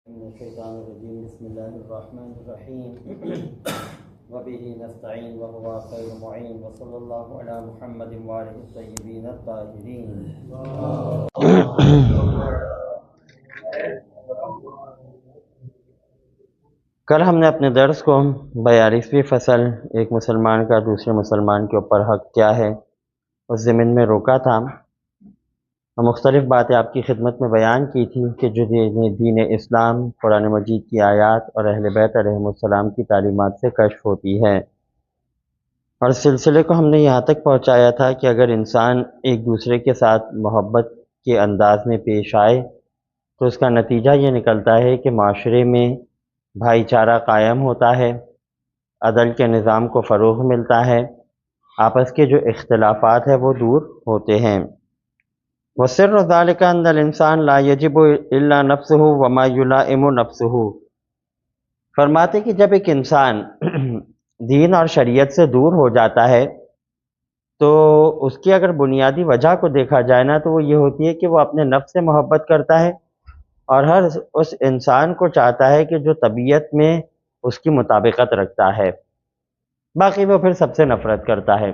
من الشیطان الرجیم بسم اللہ الرحمن الرحیم وبه نستعین وهو خیر معین وصلی اللہ علی محمد وآلہ الطیبین الطاہرین۔ کل ہم نے اپنے درس کو 42ویں فصل ایک مسلمان کا دوسرے مسلمان کے اوپر حق کیا ہے اس ضمن میں روکا تھا۔ مختلف باتیں آپ کی خدمت میں بیان کی تھی کہ جو دین اسلام قرآن مجید کی آیات اور اہل بیت علیہم السلام کی تعلیمات سے کشف ہوتی ہے، اور اس سلسلے کو ہم نے یہاں تک پہنچایا تھا کہ اگر انسان ایک دوسرے کے ساتھ محبت کے انداز میں پیش آئے تو اس کا نتیجہ یہ نکلتا ہے کہ معاشرے میں بھائی چارہ قائم ہوتا ہے، عدل کے نظام کو فروغ ملتا ہے، آپس کے جو اختلافات ہیں وہ دور ہوتے ہیں۔ وَسِرُّ ذَلِكَ أَنَّ الْإِنسَانَ لَا يَجِبُ إِلَّا نَفْسُهُ وَمَا يُلَائِمُ نَفْسُهُ۔ فرماتے کہ جب ایک انسان دین اور شریعت سے دور ہو جاتا ہے تو اس کی اگر بنیادی وجہ کو دیکھا جائے نا تو وہ یہ ہوتی ہے کہ وہ اپنے نفس سے محبت کرتا ہے اور ہر اس انسان کو چاہتا ہے کہ جو طبیعت میں اس کی مطابقت رکھتا ہے، باقی وہ پھر سب سے نفرت کرتا ہے،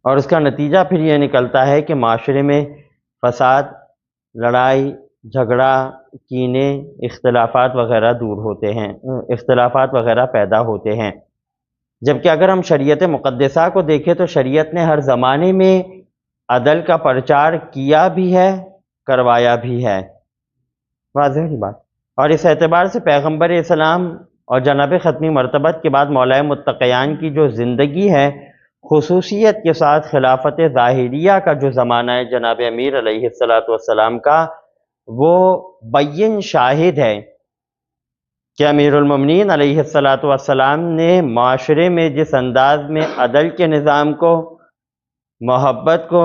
اور اس کا نتیجہ پھر یہ نکلتا ہے کہ معاشرے میں فساد، لڑائی جھگڑا، کینے، اختلافات وغیرہ دور ہوتے ہیں، اختلافات وغیرہ پیدا ہوتے ہیں۔ جبکہ اگر ہم شریعت مقدسہ کو دیکھیں تو شریعت نے ہر زمانے میں عدل کا پرچار کیا بھی ہے، کروایا بھی ہے، واضح ہے بات۔ اور اس اعتبار سے پیغمبر اسلام اور جناب ختمی مرتبت کے بعد مولا متقیان کی جو زندگی ہے، خصوصیت کے ساتھ خلافت ظاہریہ کا جو زمانہ ہے جناب امیر علیہ السلام کا، وہ بین شاہد ہے کہ امیر المومنین علیہ السلام نے معاشرے میں جس انداز میں عدل کے نظام کو، محبت کو،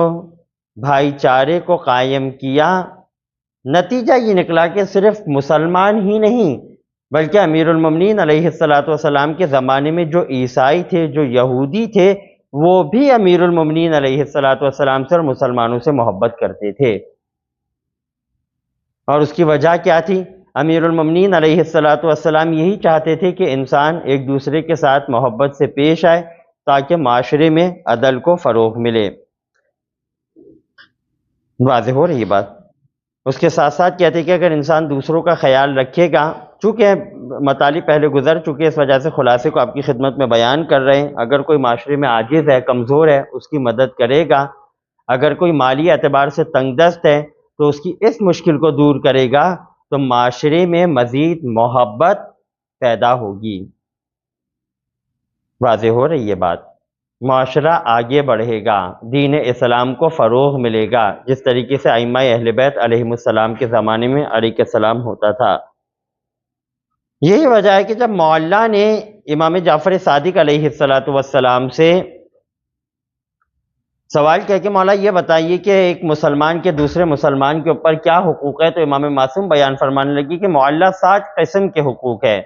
بھائی چارے کو قائم کیا، نتیجہ یہ نکلا کہ صرف مسلمان ہی نہیں بلکہ امیر المومنین علیہ السلام کے زمانے میں جو عیسائی تھے، جو یہودی تھے، وہ بھی امیر المومنین علیہ السلام سے اور مسلمانوں سے محبت کرتے تھے۔ اور اس کی وجہ کیا تھی؟ امیر المومنین علیہ السلام یہی چاہتے تھے کہ انسان ایک دوسرے کے ساتھ محبت سے پیش آئے تاکہ معاشرے میں عدل کو فروغ ملے۔ واضح ہو رہی ہے بات۔ اس کے ساتھ ساتھ کہتے ہیں کہ اگر انسان دوسروں کا خیال رکھے گا، چونکہ مطالب پہلے گزر چکے اس وجہ سے خلاصے کو آپ کی خدمت میں بیان کر رہے ہیں، اگر کوئی معاشرے میں عاجز ہے، کمزور ہے، اس کی مدد کرے گا، اگر کوئی مالی اعتبار سے تنگ دست ہے تو اس کی اس مشکل کو دور کرے گا تو معاشرے میں مزید محبت پیدا ہوگی۔ واضح ہو رہی ہے بات۔ معاشرہ آگے بڑھے گا، دین اسلام کو فروغ ملے گا، جس طریقے سے ائمہ اہل بیت علیہم السلام کے زمانے میں علیہ السلام ہوتا تھا۔ یہی وجہ ہے کہ جب معلّہ نے امام جعفر صادق علیہ السلام سے سوال کیا کہ مولا یہ بتائیے کہ ایک مسلمان کے دوسرے مسلمان کے اوپر کیا حقوق ہے، تو امام معصوم بیان فرمانے لگی کہ معلّہ 60 قسم کے حقوق ہے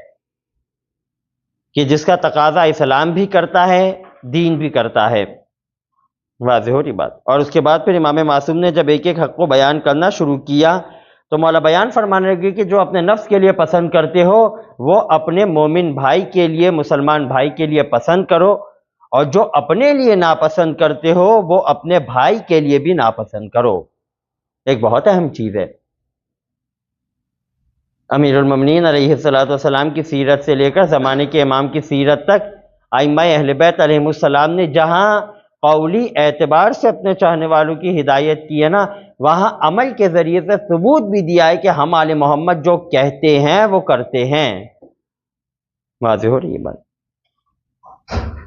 کہ جس کا تقاضا اسلام بھی کرتا ہے، دین بھی کرتا ہے۔ واضح ہو رہی بات۔ اور اس کے بعد پھر امام معصوم نے جب ایک ایک حق کو بیان کرنا شروع کیا تو مولا بیان فرمانے لگے کہ جو اپنے نفس کے لیے پسند کرتے ہو وہ اپنے مومن بھائی کے لیے، مسلمان بھائی کے لیے پسند کرو، اور جو اپنے لیے ناپسند کرتے ہو وہ اپنے بھائی کے لیے بھی ناپسند کرو۔ ایک بہت اہم چیز ہے۔ امیر المومنین علیہ السلام کی سیرت سے لے کر زمانے کے امام کی سیرت تک ائمہ اہل بیت علیہ السلام نے جہاں قولی اعتبار سے اپنے چاہنے والوں کی ہدایت کی ہے نا، وہاں عمل کے ذریعے سے ثبوت بھی دیا ہے کہ ہم آل محمد جو کہتے ہیں وہ کرتے ہیں۔ واضح ہو رہی ہے بات۔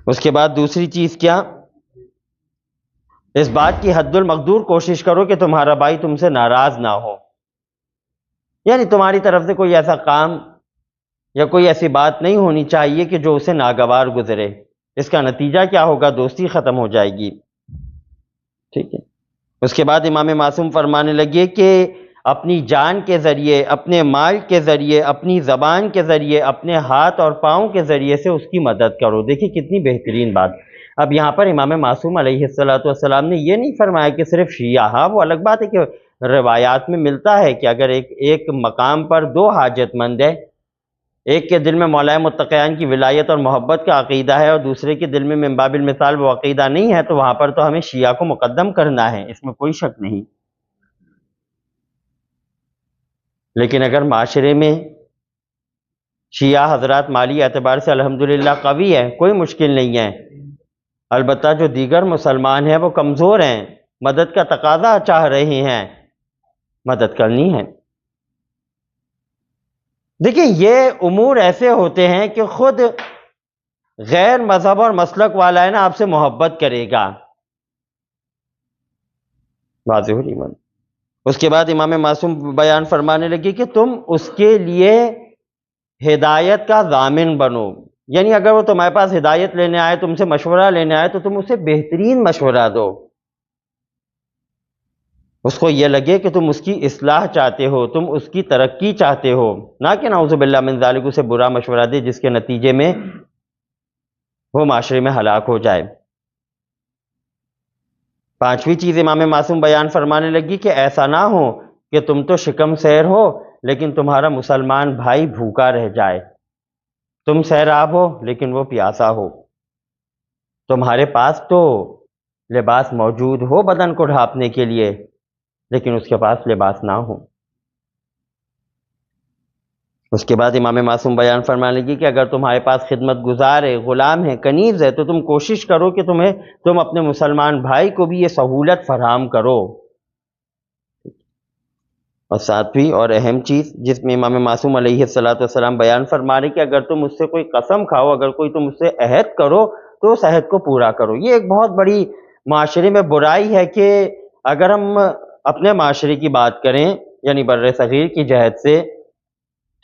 اس کے بعد دوسری چیز کیا؟ اس بات کی حد المقدور کوشش کرو کہ تمہارا بھائی تم سے ناراض نہ ہو، یعنی تمہاری طرف سے کوئی ایسا کام یا کوئی ایسی بات نہیں ہونی چاہیے کہ جو اسے ناگوار گزرے۔ اس کا نتیجہ کیا ہوگا؟ دوستی ختم ہو جائے گی۔ ٹھیک ہے۔ اس کے بعد امام معصوم فرمانے لگے کہ اپنی جان کے ذریعے، اپنے مال کے ذریعے، اپنی زبان کے ذریعے، اپنے ہاتھ اور پاؤں کے ذریعے سے اس کی مدد کرو۔ دیکھیں کتنی بہترین بات۔ اب یہاں پر امام معصوم علیہ السلام نے یہ نہیں فرمایا کہ صرف شیعہ، ہاں وہ الگ بات ہے کہ روایات میں ملتا ہے کہ اگر ایک مقام پر دو حاجت مند ہے، ایک کے دل میں مولا متقیان کی ولایت اور محبت کا عقیدہ ہے اور دوسرے کے دل میں من باب المثال وہ عقیدہ نہیں ہے، تو وہاں پر تو ہمیں شیعہ کو مقدم کرنا ہے، اس میں کوئی شک نہیں۔ لیکن اگر معاشرے میں شیعہ حضرات مالی اعتبار سے الحمدللہ قوی ہے، کوئی مشکل نہیں ہے، البتہ جو دیگر مسلمان ہیں وہ کمزور ہیں، مدد کا تقاضا چاہ رہے ہیں، مدد کرنی ہے۔ دیکھیں یہ امور ایسے ہوتے ہیں کہ خود غیر مذہب اور مسلک والا ہے نا آپ سے محبت کرے گا، واضح ہو رہی بات۔ اس کے بعد امام معصوم بیان فرمانے لگے کہ تم اس کے لیے ہدایت کا ضامن بنو، یعنی اگر وہ تمہارے پاس ہدایت لینے آئے، تم سے مشورہ لینے آئے، تو تم اسے بہترین مشورہ دو، اس کو یہ لگے کہ تم اس کی اصلاح چاہتے ہو، تم اس کی ترقی چاہتے ہو، نہ کہ نعوذ باللہ من ذالک اسے برا مشورہ دے جس کے نتیجے میں وہ معاشرے میں ہلاک ہو جائے۔ پانچویں چیز امام معصوم بیان فرمانے لگی کہ ایسا نہ ہو کہ تم تو شکم سیر ہو لیکن تمہارا مسلمان بھائی بھوکا رہ جائے، تم سیراب ہو لیکن وہ پیاسا ہو، تمہارے پاس تو لباس موجود ہو بدن کو ڈھانپنے کے لیے لیکن اس کے پاس لباس نہ ہو۔ اس کے بعد امام معصوم بیان فرمانے لگی کہ اگر تمہارے پاس خدمت گزار ہے، غلام ہے، کنیز ہے، تو تم کوشش کرو کہ تم اپنے مسلمان بھائی کو بھی یہ سہولت فراہم کرو۔ اور ساتویں اور اہم چیز جس میں امام معصوم علیہ السلام بیان فرما رہے کہ اگر تم اس سے کوئی قسم کھاؤ، اگر کوئی تم اس سے عہد کرو تو اس عہد کو پورا کرو۔ یہ ایک بہت بڑی معاشرے میں برائی ہے کہ اگر ہم اپنے معاشرے کی بات کریں یعنی بر صغیر کی جہت سے،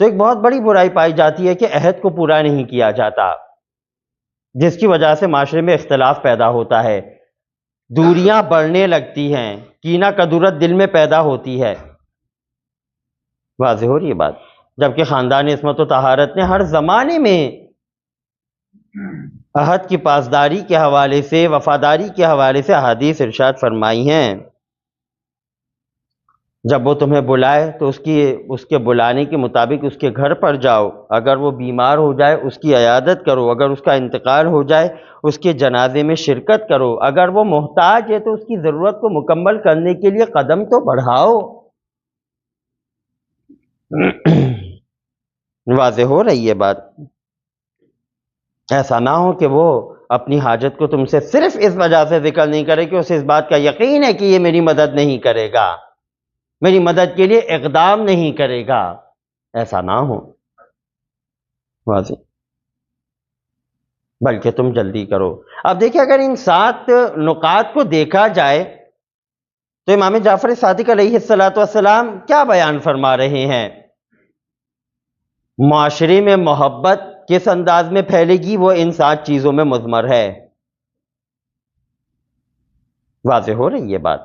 تو ایک بہت بڑی برائی پائی جاتی ہے کہ عہد کو پورا نہیں کیا جاتا، جس کی وجہ سے معاشرے میں اختلاف پیدا ہوتا ہے، دوریاں بڑھنے لگتی ہیں، کینہ کدورت دل میں پیدا ہوتی ہے۔ واضح ہو رہی ہے بات؟ جبکہ خاندان عصمت و طہارت نے ہر زمانے میں عہد کی پاسداری کے حوالے سے، وفاداری کے حوالے سے احادیث ارشاد فرمائی ہیں۔ جب وہ تمہیں بلائے تو اس کے بلانے کے مطابق اس کے گھر پر جاؤ، اگر وہ بیمار ہو جائے اس کی عیادت کرو، اگر اس کا انتقال ہو جائے اس کے جنازے میں شرکت کرو، اگر وہ محتاج ہے تو اس کی ضرورت کو مکمل کرنے کے لیے قدم تو بڑھاؤ۔ واضح ہو رہی ہے بات؟ ایسا نہ ہو کہ وہ اپنی حاجت کو تم سے صرف اس وجہ سے ذکر نہیں کرے کہ اسے اس بات کا یقین ہے کہ یہ میری مدد نہیں کرے گا، میری مدد کے لیے اقدام نہیں کرے گا، ایسا نہ ہو۔ واضح؟ بلکہ تم جلدی کرو۔ اب دیکھیں اگر ان 7 نکات کو دیکھا جائے تو امام جعفر صادق علیہ السلام کیا بیان فرما رہے ہیں؟ معاشرے میں محبت کس انداز میں پھیلے گی وہ ان 7 چیزوں میں مضمر ہے۔ واضح ہو رہی ہے بات؟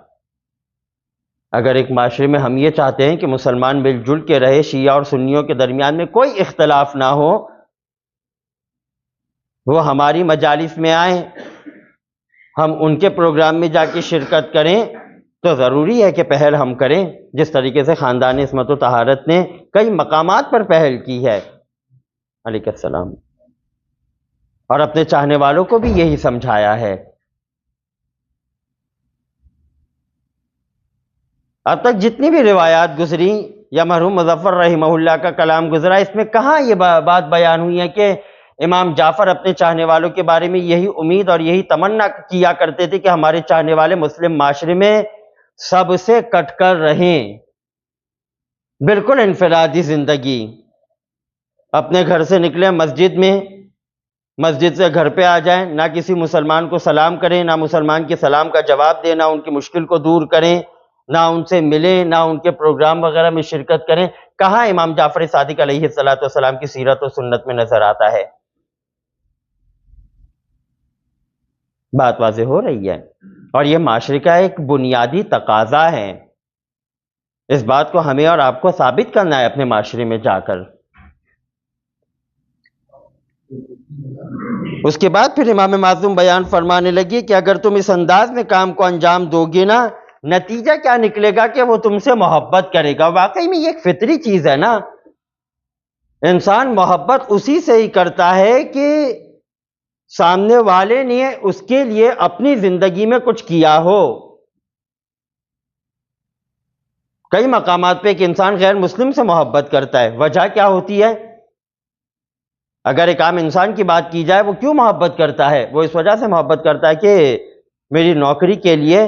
اگر ایک معاشرے میں ہم یہ چاہتے ہیں کہ مسلمان مل جل کے رہے، شیعہ اور سنیوں کے درمیان میں کوئی اختلاف نہ ہو، وہ ہماری مجالس میں آئیں، ہم ان کے پروگرام میں جا کے شرکت کریں، تو ضروری ہے کہ پہل ہم کریں جس طریقے سے خاندان عصمت و طہارت نے کئی مقامات پر پہل کی ہے علیہ السلام، اور اپنے چاہنے والوں کو بھی یہی سمجھایا ہے۔ اب تک جتنی بھی روایات گزری یا مرحوم مظفر رحمہ اللہ کا کلام گزرا، اس میں کہاں یہ بات بیان ہوئی ہے کہ امام جعفر اپنے چاہنے والوں کے بارے میں یہی امید اور یہی تمنا کیا کرتے تھے کہ ہمارے چاہنے والے مسلم معاشرے میں سب سے کٹ کر رہیں، بالکل انفرادی زندگی، اپنے گھر سے نکلیں مسجد میں، مسجد سے گھر پہ آ جائیں، نہ کسی مسلمان کو سلام کریں، نہ مسلمان کے سلام کا جواب دیں، نہ ان کی مشکل کو دور کریں، نہ ان سے ملیں، نہ ان کے پروگرام وغیرہ میں شرکت کریں۔ کہاں امام جعفر صادق علیہ السلام کی سیرت و سنت میں نظر آتا ہے؟ بات واضح ہو رہی ہے؟ اور یہ معاشرے کا ایک بنیادی تقاضا ہے، اس بات کو ہمیں اور آپ کو ثابت کرنا ہے اپنے معاشرے میں جا کر۔ اس کے بعد پھر امام معصوم بیان فرمانے لگی کہ اگر تم اس انداز میں کام کو انجام دو گے نا نتیجہ کیا نکلے گا کہ وہ تم سے محبت کرے گا. واقعی میں یہ ایک فطری چیز ہے نا. انسان محبت اسی سے ہی کرتا ہے کہ سامنے والے نے اس کے لیے اپنی زندگی میں کچھ کیا ہو. کئی مقامات پہ ایک انسان غیر مسلم سے محبت کرتا ہے. وجہ کیا ہوتی ہے؟ اگر ایک عام انسان کی بات کی جائے، وہ کیوں محبت کرتا ہے؟ وہ اس وجہ سے محبت کرتا ہے کہ میری نوکری کے لیے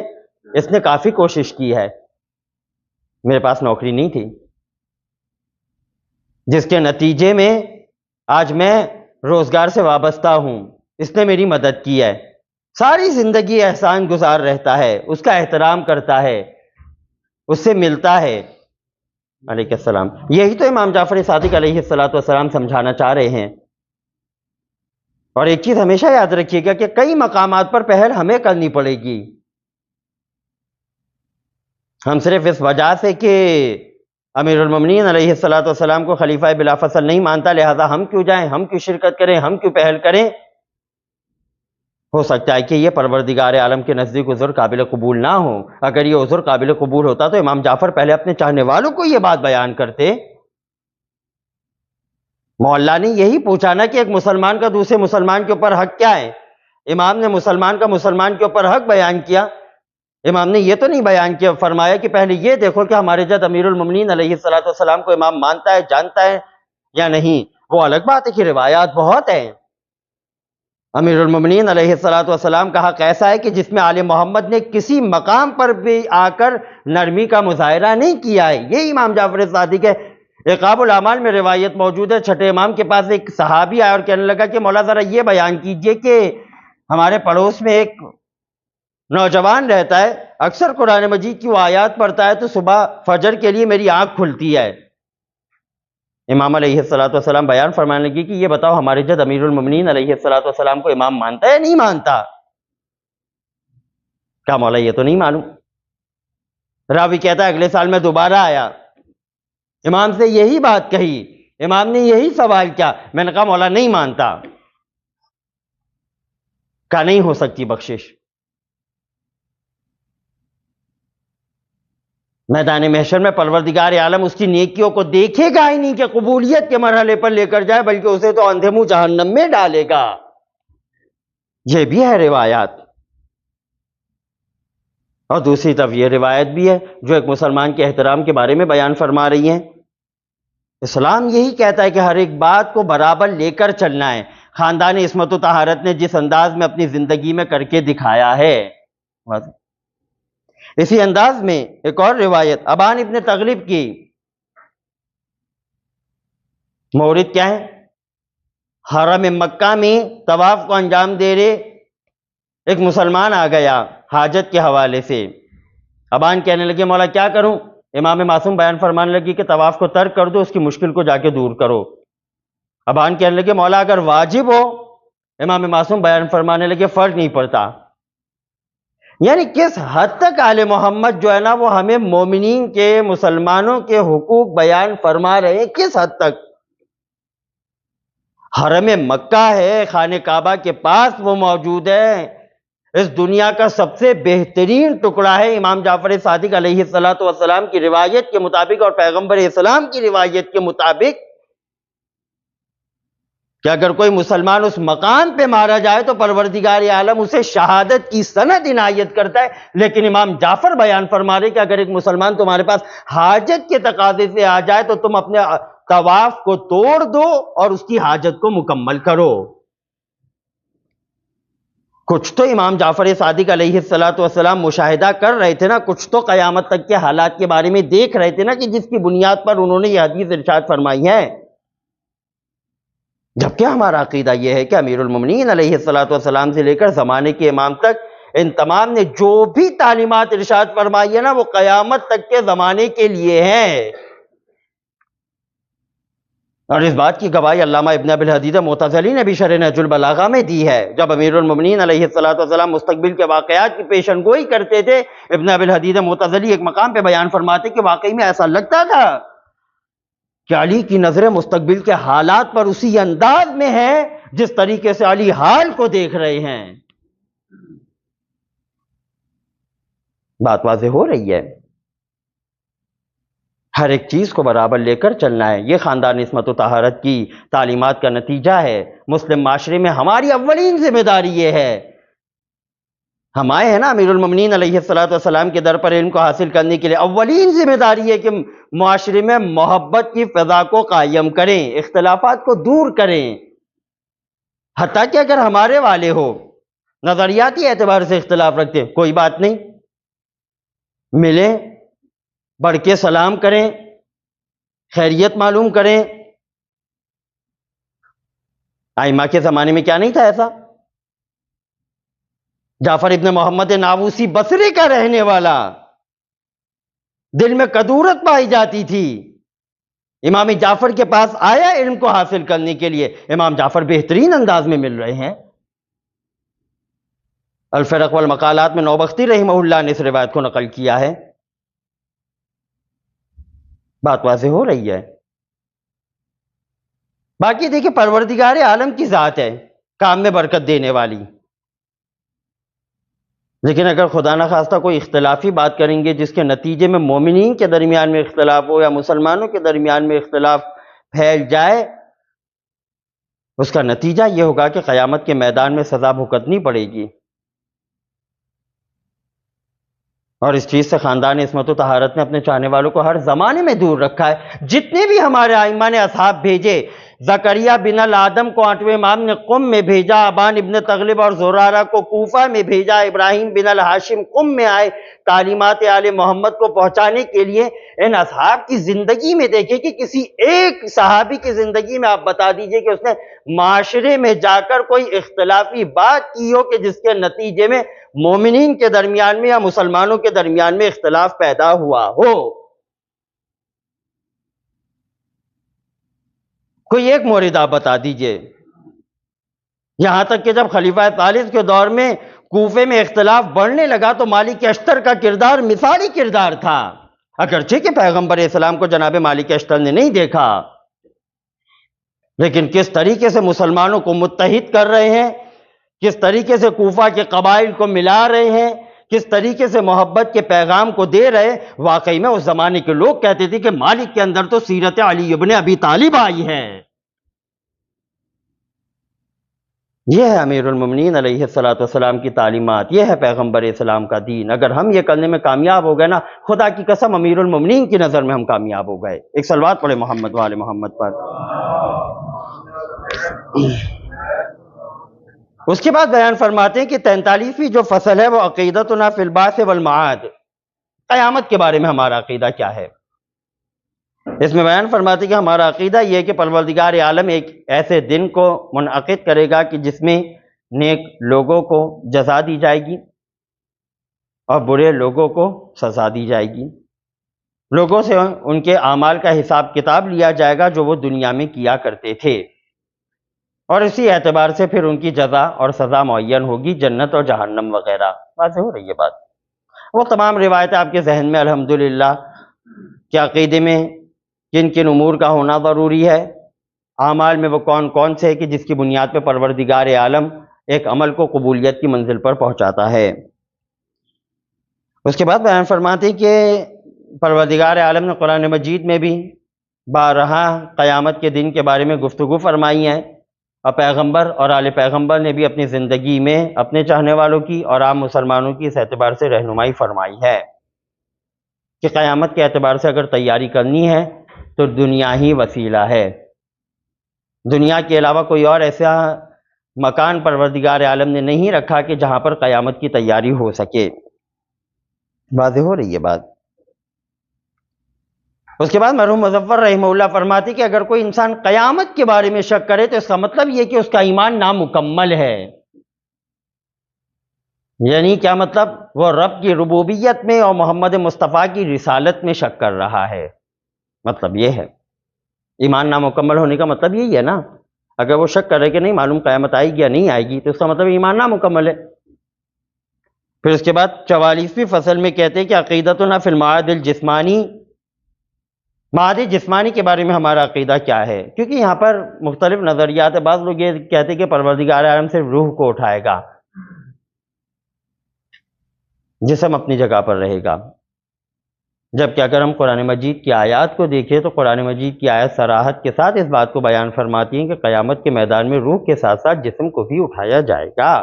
اس نے کافی کوشش کی ہے، میرے پاس نوکری نہیں تھی، جس کے نتیجے میں آج میں روزگار سے وابستہ ہوں، اس نے میری مدد کی ہے. ساری زندگی احسان گزار رہتا ہے، اس کا احترام کرتا ہے، اس سے ملتا ہے. علیہ السلام. یہی تو امام جعفر صادق علیہ السلام سمجھانا چاہ رہے ہیں. اور ایک چیز ہمیشہ یاد رکھیے گا کہ کئی مقامات پر پہل ہمیں کرنی پڑے گی. ہم صرف اس وجہ سے کہ امیر المومنین علیہ السلام کو خلیفہ بلا فصل نہیں مانتا لہذا ہم کیوں جائیں، ہم کیوں شرکت کریں، ہم کیوں پہل کریں. ہو سکتا ہے کہ یہ پروردگار عالم کے نزدیک عذر قابل قبول نہ ہو. اگر یہ عذر قابل قبول ہوتا تو امام جعفر پہلے اپنے چاہنے والوں کو یہ بات بیان کرتے. مولا نے یہی پوچھا نا کہ ایک مسلمان کا دوسرے مسلمان کے اوپر حق کیا ہے. امام نے مسلمان کا مسلمان کے اوپر حق بیان کیا. امام نے یہ تو نہیں بیان کیا، فرمایا کہ پہلے یہ دیکھو کہ ہمارے جد امیر المومنین علیہ السلام کو امام مانتا ہے، جانتا ہے یا نہیں. وہ الگ بات ہے کہ روایات بہت ہیں. امیر المومنین علیہ السلام کا حق ایسا ہے کہ جس میں آل محمد نے کسی مقام پر بھی آ کر نرمی کا مظاہرہ نہیں کیا ہے. یہ امام جعفر صادق ہے. عقاب الاعمال میں روایت موجود ہے، چھٹے امام کے پاس ایک صحابی آیا اور کہنے لگا کہ مولا ذرا یہ بیان کیجئے کہ ہمارے پڑوس میں ایک نوجوان رہتا ہے، اکثر قرآن مجید کی وہ آیات پڑھتا ہے تو صبح فجر کے لیے میری آنکھ کھلتی ہے. امام علیہ السلام بیان فرمانے لگی کہ یہ بتاؤ ہمارے جد امیر المومنین علیہ السلام کو امام مانتا ہے یا نہیں مانتا؟ کہا مولا یہ تو نہیں معلوم. راوی کہتا ہے اگلے سال میں دوبارہ آیا، امام سے یہی بات کہی، امام نے یہی سوال کیا. میں نے کہا مولا نہیں مانتا. کہا نہیں ہو سکتی بخشش. میدان محشر میں پروردگار عالم اس کی نیکیوں کو دیکھے گا ہی نہیں کہ قبولیت کے مرحلے پر لے کر جائے، بلکہ اسے تو اندھے منہ جہنم میں ڈالے گا. یہ بھی ہے روایات. اور دوسری طرف یہ روایت بھی ہے جو ایک مسلمان کے احترام کے بارے میں بیان فرما رہی ہیں. اسلام یہی کہتا ہے کہ ہر ایک بات کو برابر لے کر چلنا ہے. خاندان عصمت و طہارت نے جس انداز میں اپنی زندگی میں کر کے دکھایا ہے. اسی انداز میں ایک اور روایت ابان ابن تغلب کی. مورد کیا ہے؟ حرم مکہ میں طواف کو انجام دے رہے ایک مسلمان آ گیا حاجت کے حوالے سے. ابان کہنے لگے مولا کیا کروں؟ امام معصوم بیان فرمانے لگی کہ طواف کو ترک کر دو، اس کی مشکل کو جا کے دور کرو. ابان کہنے لگے مولا اگر واجب ہو؟ امام معصوم بیان فرمانے لگے فرق نہیں پڑتا. یعنی کس حد تک آل محمد جو ہے نا وہ ہمیں مومنین کے، مسلمانوں کے حقوق بیان فرما رہے ہیں. کس حد تک؟ حرم مکہ ہے، خانہ کعبہ کے پاس وہ موجود ہے. اس دنیا کا سب سے بہترین ٹکڑا ہے. امام جعفر صادق علیہ السلام کی روایت کے مطابق اور پیغمبر اسلام کی روایت کے مطابق کہ اگر کوئی مسلمان اس مقام پہ مارا جائے تو پروردگار عالم اسے شہادت کی سند عنایت کرتا ہے. لیکن امام جعفر بیان فرما رہے کہ اگر ایک مسلمان تمہارے پاس حاجت کے تقاضے سے آ جائے تو تم اپنے طواف کو توڑ دو اور اس کی حاجت کو مکمل کرو. کچھ تو امام جعفر صادق علیہ السلام مشاہدہ کر رہے تھے نا، کچھ تو قیامت تک کے حالات کے بارے میں دیکھ رہے تھے نا کہ جس کی بنیاد پر انہوں نے یہ حدیث ارشاد فرمائی ہے. جبکہ ہمارا عقیدہ یہ ہے کہ امیر المومنین علیہ السلام سے لے کر زمانے کے امام تک ان تمام نے جو بھی تعلیمات ارشاد فرمائی ہے نا وہ قیامت تک کے زمانے کے لیے ہیں. اور اس بات کی گواہی علامہ ابن ابی الحدید معتزلی نے بھی شرح نہج البلاغہ میں دی ہے. جب امیر المومنین علیہ السلام مستقبل کے واقعات کی پیشن گوئی کرتے تھے، ابن ابی الحدید معتزلی ایک مقام پہ بیان فرماتے کہ واقعی میں ایسا لگتا تھا کہ علی کی نظریں مستقبل کے حالات پر اسی انداز میں ہیں جس طریقے سے علی حال کو دیکھ رہے ہیں. بات واضح ہو رہی ہے. ہر ایک چیز کو برابر لے کر چلنا ہے. یہ خاندان عصمت و طہارت کی تعلیمات کا نتیجہ ہے. مسلم معاشرے میں ہماری اولین ذمہ داری یہ ہے. ہم آئے ہیں نا امیر المومنین علیہ السلام کے در پر علم کو حاصل کرنے کے لیے. اولین ذمہ داری ہے کہ معاشرے میں محبت کی فضا کو قائم کریں، اختلافات کو دور کریں. حتیٰ کہ اگر ہمارے والے ہو نظریاتی اعتبار سے اختلاف رکھتے ہیں، کوئی بات نہیں، ملیں، بڑھ کے سلام کریں، خیریت معلوم کریں. ائمہ کے زمانے میں کیا نہیں تھا ایسا؟ جعفر ابن محمد ناووسی بصرے کا رہنے والا، دل میں کدورت پائی جاتی تھی. امام جعفر کے پاس آیا علم کو حاصل کرنے کے لیے. امام جعفر بہترین انداز میں مل رہے ہیں. الفرق والمقالات میں نوبختی رحمہ اللہ نے اس روایت کو نقل کیا ہے. بات واضح ہو رہی ہے. باقی دیکھیں، پروردگار عالم کی ذات ہے کام میں برکت دینے والی. لیکن اگر خدا نخواستہ کوئی اختلافی بات کریں گے جس کے نتیجے میں مومنین کے درمیان میں اختلاف ہو یا مسلمانوں کے درمیان میں اختلاف پھیل جائے، اس کا نتیجہ یہ ہوگا کہ قیامت کے میدان میں سزا بھگتنی پڑے گی. اور اس چیز سے خاندان عصمت و طہارت نے اپنے چاہنے والوں کو ہر زمانے میں دور رکھا ہے. جتنے بھی ہمارے ائمہ نے اصحاب بھیجے، زکریہ بن الآدم کو 8ویں امام نے قم میں بھیجا، ابان ابن تغلب اور زرارہ کو کوفہ میں بھیجا، ابراہیم بن الہاشم قم میں آئے تعلیمات آل محمد کو پہنچانے کے لیے. ان اصحاب کی زندگی میں دیکھیں کہ کسی ایک صحابی کی زندگی میں آپ بتا دیجئے کہ اس نے معاشرے میں جا کر کوئی اختلافی بات کی ہو کہ جس کے نتیجے میں مومنین کے درمیان میں یا مسلمانوں کے درمیان میں اختلاف پیدا ہوا ہو. کوئی ایک مورد آپ بتا دیجئے. یہاں تک کہ جب خلیفہ ثالث کے دور میں کوفے میں اختلاف بڑھنے لگا تو مالک اشتر کا کردار مثالی کردار تھا. اگرچہ کہ پیغمبر اسلام کو جناب مالک اشتر نے نہیں دیکھا، لیکن کس طریقے سے مسلمانوں کو متحد کر رہے ہیں، کس طریقے سے کوفہ کے قبائل کو ملا رہے ہیں، کس طریقے سے محبت کے پیغام کو دے رہے. واقعی میں اس زمانے کے لوگ کہتے تھے کہ مالک کے اندر تو سیرت علی ابن ابی طالب آئی ہے. یہ ہے امیر المومنین علیہ السلام کی تعلیمات، یہ ہے پیغمبر اسلام کا دین. اگر ہم یہ کرنے میں کامیاب ہو گئے نا، خدا کی قسم امیر المومنین کی نظر میں ہم کامیاب ہو گئے. ایک صلوات پڑھے محمد وآل محمد پر. اس کے بعد بیان فرماتے ہیں کہ 43ویں جو فصل ہے وہ عقیدتنا فی البعث والمعاد، قیامت کے بارے میں ہمارا عقیدہ کیا ہے. اس میں بیان فرماتے ہیں کہ ہمارا عقیدہ یہ ہے کہ پروردگار عالم ایک ایسے دن کو منعقد کرے گا کہ جس میں نیک لوگوں کو جزا دی جائے گی اور برے لوگوں کو سزا دی جائے گی. لوگوں سے ان کے اعمال کا حساب کتاب لیا جائے گا جو وہ دنیا میں کیا کرتے تھے، اور اسی اعتبار سے پھر ان کی جزا اور سزا معین ہوگی، جنت اور جہنم وغیرہ. واضح ہو رہی ہے بات. وہ تمام روایتیں آپ کے ذہن میں الحمدللہ کہ عقیدے میں کن کن امور کا ہونا ضروری ہے، اعمال میں وہ کون کون سے ہے کہ جس کی بنیاد پہ پروردگار عالم ایک عمل کو قبولیت کی منزل پر پہنچاتا ہے. اس کے بعد بیان فرماتے ہیں کہ پروردگار عالم نے قرآن مجید میں بھی بارہا قیامت کے دن کے بارے میں گفتگو فرمائی ہے، اور پیغمبر اور آل پیغمبر نے بھی اپنی زندگی میں اپنے چاہنے والوں کی اور عام مسلمانوں کی اس اعتبار سے رہنمائی فرمائی ہے کہ قیامت کے اعتبار سے اگر تیاری کرنی ہے تو دنیا ہی وسیلہ ہے. دنیا کے علاوہ کوئی اور ایسا مکان پروردگار عالم نے نہیں رکھا کہ جہاں پر قیامت کی تیاری ہو سکے. واضح ہو رہی ہے بات. اس کے بعد مرحوم مظفر رحمہ اللہ فرماتے کہ اگر کوئی انسان قیامت کے بارے میں شک کرے تو اس کا مطلب یہ کہ اس کا ایمان نامکمل ہے. یعنی کیا مطلب؟ وہ رب کی ربوبیت میں اور محمد مصطفیٰ کی رسالت میں شک کر رہا ہے. مطلب یہ ہے ایمان نامکمل ہونے کا مطلب یہی ہے نا. اگر وہ شک کرے کہ نہیں معلوم قیامت آئے گی یا نہیں آئے گی تو اس کا مطلب ایمان نامکمل ہے. پھر اس کے بعد 44ویں فصل میں کہتے ہیں کہ عقیدتنا فی المعاد الجسمانی، معاد جسمانی کے بارے میں ہمارا عقیدہ کیا ہے. کیونکہ یہاں پر مختلف نظریات ہیں. بعض لوگ یہ کہتے ہیں کہ پروردگار عالم صرف روح کو اٹھائے گا، جسم اپنی جگہ پر رہے گا. جبکہ اگر ہم قرآن مجید کی آیات کو دیکھیں تو قرآن مجید کی آیات صراحت کے ساتھ اس بات کو بیان فرماتی ہیں کہ قیامت کے میدان میں روح کے ساتھ ساتھ جسم کو بھی اٹھایا جائے گا.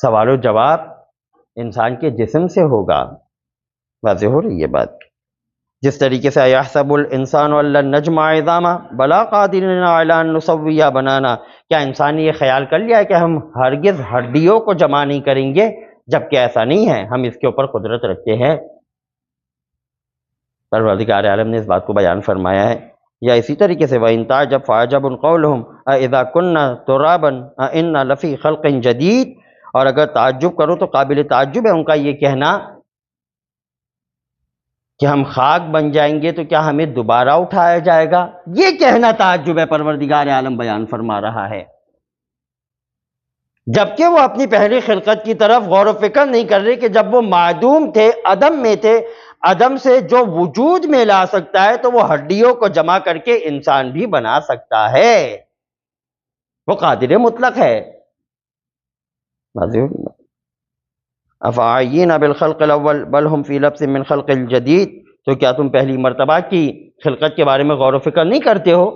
سوال و جواب انسان کے جسم سے ہوگا. واضح ہو رہی ہے بات؟ جس طریقے سے ایحسب الانسان ان نجمع عظاما بلا قادرین علی ان نسوی بنانا، کیا انسان نے یہ خیال کر لیا ہے کہ ہم ہرگز ہڈیوں کو جمع نہیں کریں گے؟ جبکہ ایسا نہیں ہے، ہم اس کے اوپر قدرت رکھتے ہیں. پروردگار عالم نے اس بات کو بیان فرمایا ہے. یا اسی طریقے سے وَإِن تَعْجَبْ فَعَجَبٌ قَوْلُهُمْ أَإِذَا كُنَّا تُرَابًا أَإِنَّا لَفِي خَلْقٍ جَدِيدٍ، اور اگر تعجب کرو تو قابل تعجب ہے ان کا یہ کہنا کہ ہم خاک بن جائیں گے تو کیا ہمیں دوبارہ اٹھایا جائے گا. یہ کہنا تعجب ہے، پروردگار عالم بیان فرما رہا ہے. جبکہ وہ اپنی پہلی خلقت کی طرف غور و فکر نہیں کر رہے کہ جب وہ معدوم تھے، عدم میں تھے، عدم سے جو وجود میں لا سکتا ہے تو وہ ہڈیوں کو جمع کر کے انسان بھی بنا سکتا ہے. وہ قادر مطلق ہے. افعیین بالخلق الاول بل ہم فی لبس من خلق الجدید، تو کیا تم پہلی مرتبہ کی خلقت کے بارے میں غور و فکر نہیں کرتے ہو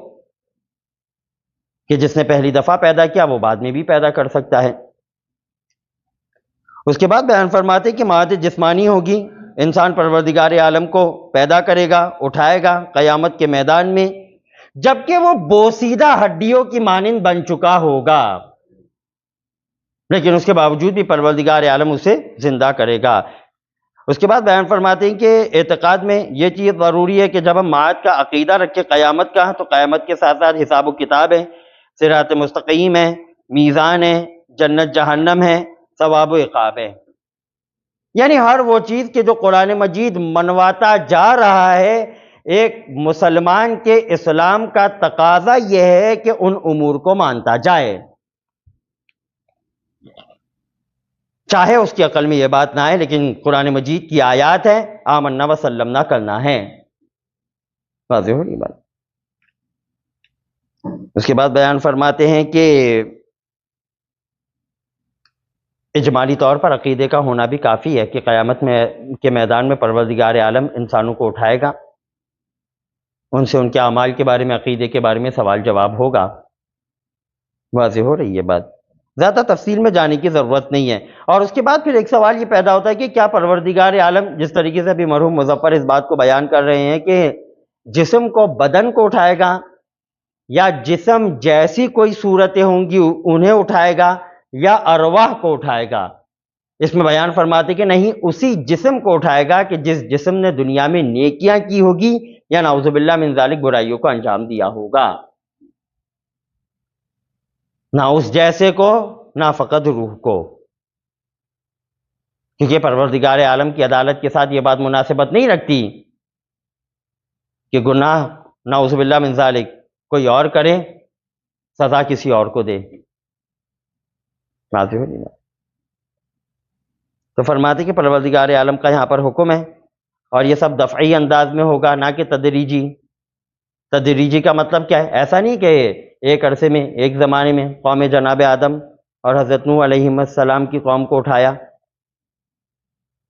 کہ جس نے پہلی دفعہ پیدا کیا وہ بعد میں بھی پیدا کر سکتا ہے. اس کے بعد بیان فرماتے کہ مادہ جسمانی ہوگی، انسان پروردگار عالم کو پیدا کرے گا، اٹھائے گا قیامت کے میدان میں، جبکہ وہ بوسیدہ ہڈیوں کی مانند بن چکا ہوگا، لیکن اس کے باوجود بھی پروردگار عالم اسے زندہ کرے گا. اس کے بعد بیان فرماتے ہیں کہ اعتقاد میں یہ چیز ضروری ہے کہ جب ہم معاد کا عقیدہ رکھیں قیامت کا، تو قیامت کے ساتھ ساتھ حساب و کتاب ہے، صراط مستقیم ہے، میزان ہے، جنت جہنم ہے، ثواب و عقاب ہے. یعنی ہر وہ چیز کہ جو قرآن مجید منواتا جا رہا ہے، ایک مسلمان کے اسلام کا تقاضا یہ ہے کہ ان امور کو مانتا جائے، چاہے اس کی عقل میں یہ بات نہ آئے، لیکن قرآن مجید کی آیات ہے، آمنا وسلمنا کرنا ہے. واضح ہوگی بات؟ اس کے بعد بیان فرماتے ہیں کہ اجمالی طور پر عقیدے کا ہونا بھی کافی ہے کہ قیامت میں کے میدان میں پروردگار عالم انسانوں کو اٹھائے گا، ان سے ان کے اعمال کے بارے میں، عقیدے کے بارے میں سوال جواب ہوگا. واضح ہو رہی ہے بات؟ زیادہ تفصیل میں جانے کی ضرورت نہیں ہے. اور اس کے بعد پھر ایک سوال یہ پیدا ہوتا ہے کہ کیا پروردگار عالم، جس طریقے سے ابھی مرحوم مظفر اس بات کو بیان کر رہے ہیں کہ جسم کو، بدن کو اٹھائے گا، یا جسم جیسی کوئی صورتیں ہوں گی انہیں اٹھائے گا، یا ارواح کو اٹھائے گا؟ اس میں بیان فرماتے کہ نہیں، اسی جسم کو اٹھائے گا کہ جس جسم نے دنیا میں نیکیاں کی ہوگی یا نعوذ باللہ من ذالک برائیوں کو انجام دیا ہوگا. نہ اس جیسے کو، نہ فقط روح کو، کیونکہ پروردگار عالم کی عدالت کے ساتھ یہ بات مناسبت نہیں رکھتی کہ گناہ نعوذ باللہ من ذالک کوئی اور کرے، سزا کسی اور کو دے. تو فرماتے کہ پروردگار عالم کا یہاں پر حکم ہے، اور یہ سب دفعی انداز میں ہوگا، نہ کہ تدریجی. تدریجی کا مطلب کیا ہے؟ ایسا نہیں کہ ایک عرصے میں، ایک زمانے میں قوم جناب آدم اور حضرت نوح علیہ السلام کی قوم کو اٹھایا،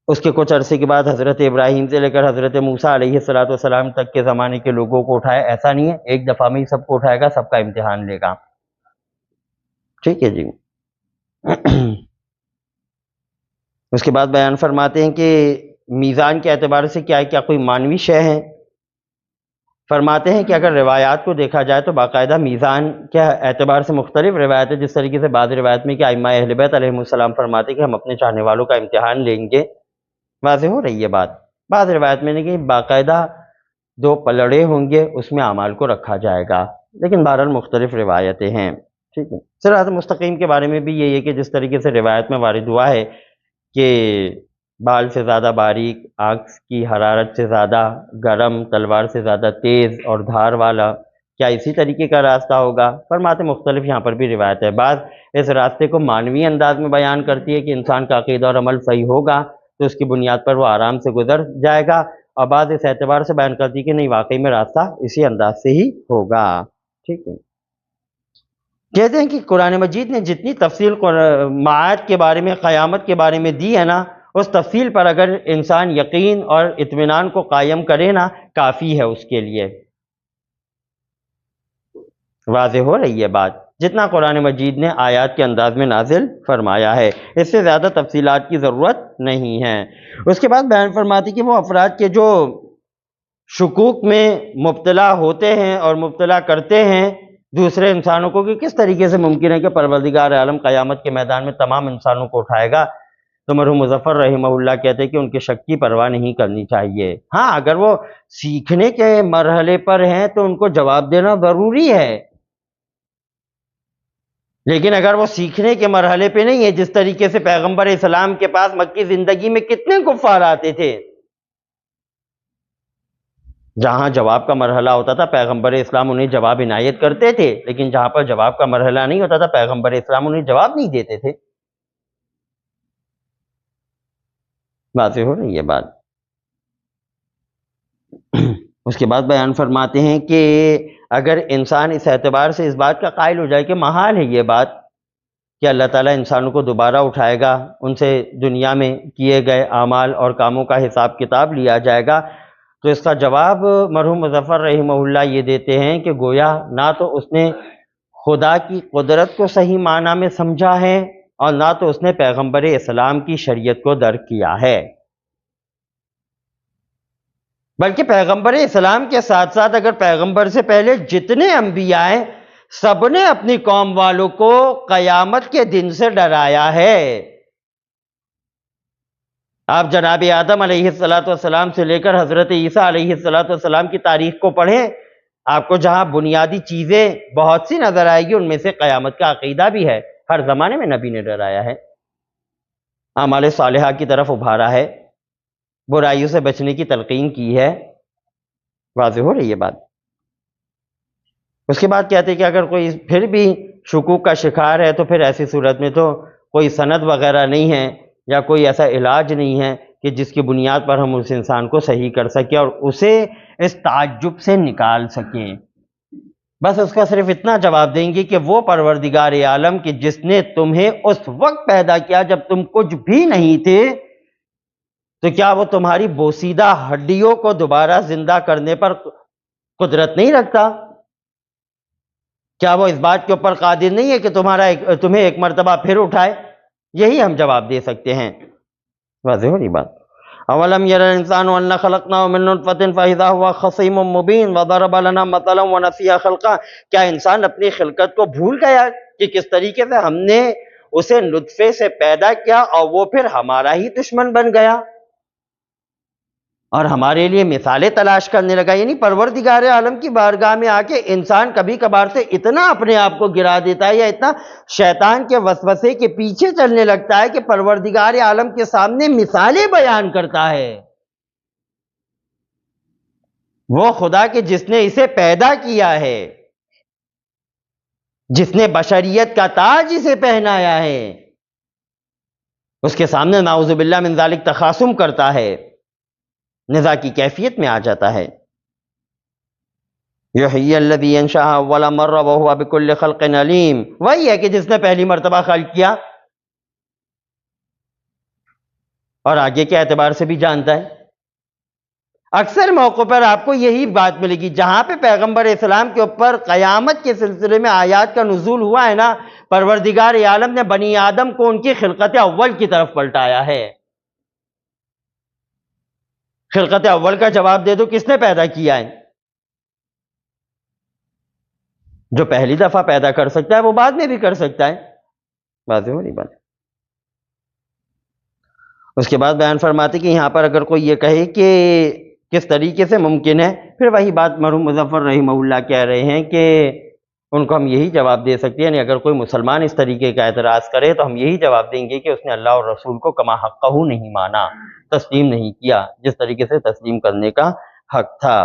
اس کے کچھ عرصے کے بعد حضرت ابراہیم سے لے کر حضرت موسیٰ علیہ السلام تک کے زمانے کے لوگوں کو اٹھایا. ایسا نہیں ہے، ایک دفعہ میں ہی سب کو اٹھائے گا، سب کا امتحان لے گا. ٹھیک ہے جی. اس کے بعد بیان فرماتے ہیں کہ میزان کے اعتبار سے کیا ہے، کیا کوئی مانوی شے ہے؟ فرماتے ہیں کہ اگر روایات کو دیکھا جائے تو باقاعدہ میزان کے اعتبار سے مختلف روایت ہے. جس طریقے سے بعض روایت میں کہ ائمہ اہل بیت علیہ السلام فرماتے کہ ہم اپنے چاہنے والوں کا امتحان لیں گے. واضح ہو رہی ہے بات؟ بعض روایت میں نے کہ باقاعدہ 2 پلڑے ہوں گے، اس میں اعمال کو رکھا جائے گا، لیکن بہرحال مختلف روایتیں ہیں. ٹھیک ہے. صراط مستقیم کے بارے میں بھی یہی ہے کہ جس طریقے سے روایت میں وارد ہوا ہے کہ بال سے زیادہ باریک، آگ کی حرارت سے زیادہ گرم، تلوار سے زیادہ تیز اور دھار والا، کیا اسی طریقے کا راستہ ہوگا؟ فرماتے مختلف یہاں پر بھی روایت ہے. بعض اس راستے کو مانوی انداز میں بیان کرتی ہے کہ انسان کا عقیدہ اور عمل صحیح ہوگا تو اس کی بنیاد پر وہ آرام سے گزر جائے گا، اور بعض اس اعتبار سے بیان کرتی ہے کہ نہیں، واقعی میں راستہ اسی انداز سے ہی ہوگا. ٹھیک ہے. کہتے ہیں کہ قرآن مجید نے جتنی تفصیل معاد کے بارے میں، قیامت کے بارے میں دی ہے نا، اس تفصیل پر اگر انسان یقین اور اطمینان کو قائم کرے نا، کافی ہے اس کے لیے۔ واضح ہو رہی ہے بات؟ جتنا قرآن مجید نے آیات کے انداز میں نازل فرمایا ہے، اس سے زیادہ تفصیلات کی ضرورت نہیں ہے۔ اس کے بعد بیان فرماتی کہ وہ افراد کے جو شکوک میں مبتلا ہوتے ہیں اور مبتلا کرتے ہیں دوسرے انسانوں کو کہ کس طریقے سے ممکن ہے کہ پروردگار عالم قیامت کے میدان میں تمام انسانوں کو اٹھائے گا، تو مرحوم مظفر رحمہ اللہ کہتے ہیں کہ ان کے شک کی پرواہ نہیں کرنی چاہیے۔ ہاں، اگر وہ سیکھنے کے مرحلے پر ہیں تو ان کو جواب دینا ضروری ہے، لیکن اگر وہ سیکھنے کے مرحلے پہ نہیں ہے، جس طریقے سے پیغمبر اسلام کے پاس مکی زندگی میں کتنے کفار آتے تھے، جہاں جواب کا مرحلہ ہوتا تھا پیغمبر اسلام انہیں جواب عنایت کرتے تھے، لیکن جہاں پر جواب کا مرحلہ نہیں ہوتا تھا پیغمبر اسلام انہیں جواب نہیں دیتے تھے۔ واضح ہو رہی ہے بات؟ اس کے بعد بیان فرماتے ہیں کہ اگر انسان اس اعتبار سے اس بات کا قائل ہو جائے کہ محال ہے یہ بات کہ اللہ تعالیٰ انسانوں کو دوبارہ اٹھائے گا، ان سے دنیا میں کیے گئے اعمال اور کاموں کا حساب کتاب لیا جائے گا، تو اس کا جواب مرحوم مظفر رحمہ اللہ یہ دیتے ہیں کہ گویا نہ تو اس نے خدا کی قدرت کو صحیح معنی میں سمجھا ہے اور نہ تو اس نے پیغمبر اسلام کی شریعت کو درک کیا ہے، بلکہ پیغمبر اسلام کے ساتھ ساتھ اگر پیغمبر سے پہلے جتنے انبیاء ہیں سب نے اپنی قوم والوں کو قیامت کے دن سے ڈرایا ہے۔ آپ جناب آدم علیہ السلام سے لے کر حضرت عیسیٰ علیہ السلام کی تاریخ کو پڑھیں، آپ کو جہاں بنیادی چیزیں بہت سی نظر آئے گی، ان میں سے قیامت کا عقیدہ بھی ہے۔ ہر زمانے میں نبی نے ڈرایا ہے، اعمال صالحہ کی طرف ابھارا ہے، برائیوں سے بچنے کی تلقین کی ہے۔ واضح ہو رہی ہے بات؟ اس کے بعد کہتے ہیں کہ اگر کوئی پھر بھی شکوک کا شکار ہے تو پھر ایسی صورت میں تو کوئی سند وغیرہ نہیں ہے یا کوئی ایسا علاج نہیں ہے کہ جس کی بنیاد پر ہم اس انسان کو صحیح کر سکیں اور اسے اس تعجب سے نکال سکیں۔ بس اس کا صرف اتنا جواب دیں گے کہ وہ پروردگار عالم کہ جس نے تمہیں اس وقت پیدا کیا جب تم کچھ بھی نہیں تھے، تو کیا وہ تمہاری بوسیدہ ہڈیوں کو دوبارہ زندہ کرنے پر قدرت نہیں رکھتا؟ کیا وہ اس بات کے اوپر قادر نہیں ہے کہ تمہیں ایک مرتبہ پھر اٹھائے؟ یہی ہم جواب دے سکتے ہیں۔ واضح ہو رہی بات؟ اولم یر الانسان ان خلقناه من نطفة فاذا هو خصيم مبين وضرب لنا مثلا ونسي خلقه، کیا انسان اپنی خلقت کو بھول گیا کہ کس طریقے سے ہم نے اسے نطفے سے پیدا کیا اور وہ پھر ہمارا ہی دشمن بن گیا اور ہمارے لیے مثالیں تلاش کرنے لگا؟ یعنی پروردگار عالم کی بارگاہ میں آ کے انسان کبھی کبھار سے اتنا اپنے آپ کو گرا دیتا ہے یا اتنا شیطان کے وسوسے کے پیچھے چلنے لگتا ہے کہ پروردگار عالم کے سامنے مثالیں بیان کرتا ہے۔ وہ خدا کہ جس نے اسے پیدا کیا ہے، جس نے بشریت کا تاج اسے پہنایا ہے، اس کے سامنے نعوذ باللہ من ذالک تخاصم کرتا ہے، نزاع کی کیفیت میں آ جاتا ہے۔ یحیی الذی انشأ اول مرہ وہو بکل خلق علیم، وہی ہے کہ جس نے پہلی مرتبہ خلق کیا اور آگے کے اعتبار سے بھی جانتا ہے۔ اکثر موقع پر آپ کو یہی بات ملے گی جہاں پہ پیغمبر اسلام کے اوپر قیامت کے سلسلے میں آیات کا نزول ہوا ہے نا، پروردگار عالم نے بنی آدم کو ان کی خلقت اول کی طرف پلٹایا ہے۔ خلقت اول کا جواب دے دو، کس نے پیدا کیا ہے؟ جو پہلی دفعہ پیدا کر سکتا ہے وہ بعد میں بھی کر سکتا ہے۔ واضح ہو رہی بات؟ اس کے بعد بیان فرماتے کہ یہاں پر اگر کوئی یہ کہے کہ کس طریقے سے ممکن ہے، پھر وہی بات مرحوم مظفر رحمہ اللہ کہہ رہے ہیں کہ ان کو ہم یہی جواب دے سکتے ہیں، یعنی اگر کوئی مسلمان اس طریقے کا اعتراض کرے تو ہم یہی جواب دیں گے کہ اس نے اللہ اور رسول کو کما حقہ نہیں مانا، تسلیم نہیں کیا جس طریقے سے تسلیم کرنے کا حق تھا۔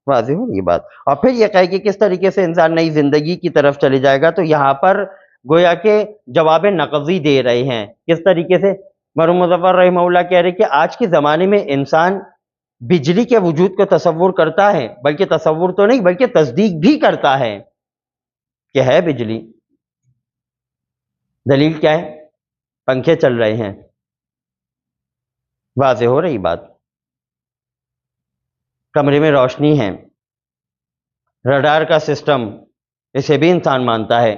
واضح ہو یہ بات؟ اور پھر یہ کہے کہ کس طریقے سے انسان نئی زندگی کی طرف چلے جائے گا، تو یہاں پر گویا کہ جواب نقضی دے رہے ہیں۔ کس طریقے سے؟ مرحوم مظفر رحمہ اللہ کہہ رہے کہ آج کے زمانے میں انسان بجلی کے وجود کو تصور کرتا ہے، بلکہ تصور تو نہیں بلکہ تصدیق بھی کرتا ہے کہ ہے بجلی، دلیل کیا ہے؟ پنکھے چل رہے ہیں، واضح ہو رہی بات. کمرے میں روشنی ہے، رڈار کا سسٹم، اسے بھی انسان مانتا ہے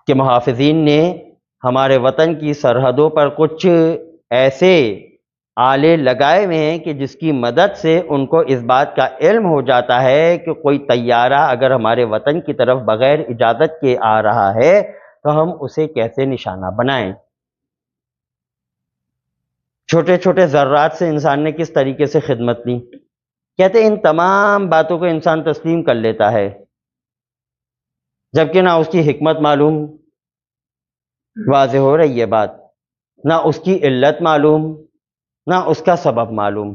کہ محافظین نے ہمارے وطن کی سرحدوں پر کچھ ایسے آلے لگائے ہوئے ہیں کہ جس کی مدد سے ان کو اس بات کا علم ہو جاتا ہے کہ کوئی طیارہ اگر ہمارے وطن کی طرف بغیر اجازت کے آ رہا ہے تو ہم اسے کیسے نشانہ بنائیں. چھوٹے چھوٹے ذرات سے انسان نے کس طریقے سے خدمت لی. کہتے ہیں ان تمام باتوں کو انسان تسلیم کر لیتا ہے، جبکہ نہ اس کی حکمت معلوم، واضح ہو رہی ہے بات، نہ اس کی علت معلوم، نہ اس کا سبب معلوم.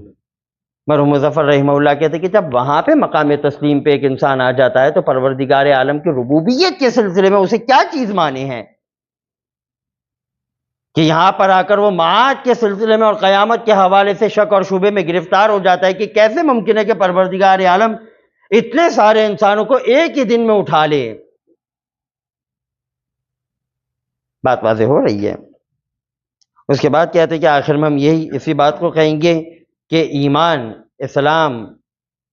مرحوم مظفر رحمہ اللہ کہتے کہ جب وہاں پہ مقام تسلیم پہ ایک انسان آ جاتا ہے تو پروردگار عالم کی ربوبیت کے سلسلے میں اسے کیا چیز مانے ہیں کہ یہاں پر آ کر وہ معاد کے سلسلے میں اور قیامت کے حوالے سے شک اور شبے میں گرفتار ہو جاتا ہے کہ کیسے ممکن ہے کہ پروردگار عالم اتنے سارے انسانوں کو ایک ہی دن میں اٹھا لے. بات واضح ہو رہی ہے. اس کے بعد کہتے ہیں کہ آخر میں ہم اسی بات کو کہیں گے کہ ایمان، اسلام،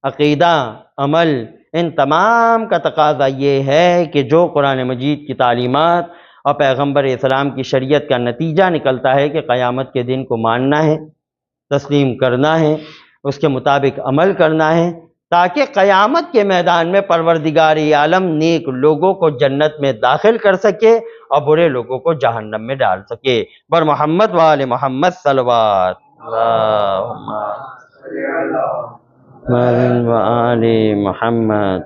عقیدہ، عمل، ان تمام کا تقاضا یہ ہے کہ جو قرآن مجید کی تعلیمات اور پیغمبر اسلام کی شریعت کا نتیجہ نکلتا ہے کہ قیامت کے دن کو ماننا ہے، تسلیم کرنا ہے، اس کے مطابق عمل کرنا ہے، تاکہ قیامت کے میدان میں پروردگار عالم نیک لوگوں کو جنت میں داخل کر سکے اور برے لوگوں کو جہنم میں ڈال سکے. بر محمد وآل محمد صلوات. اللہم وآل محمد.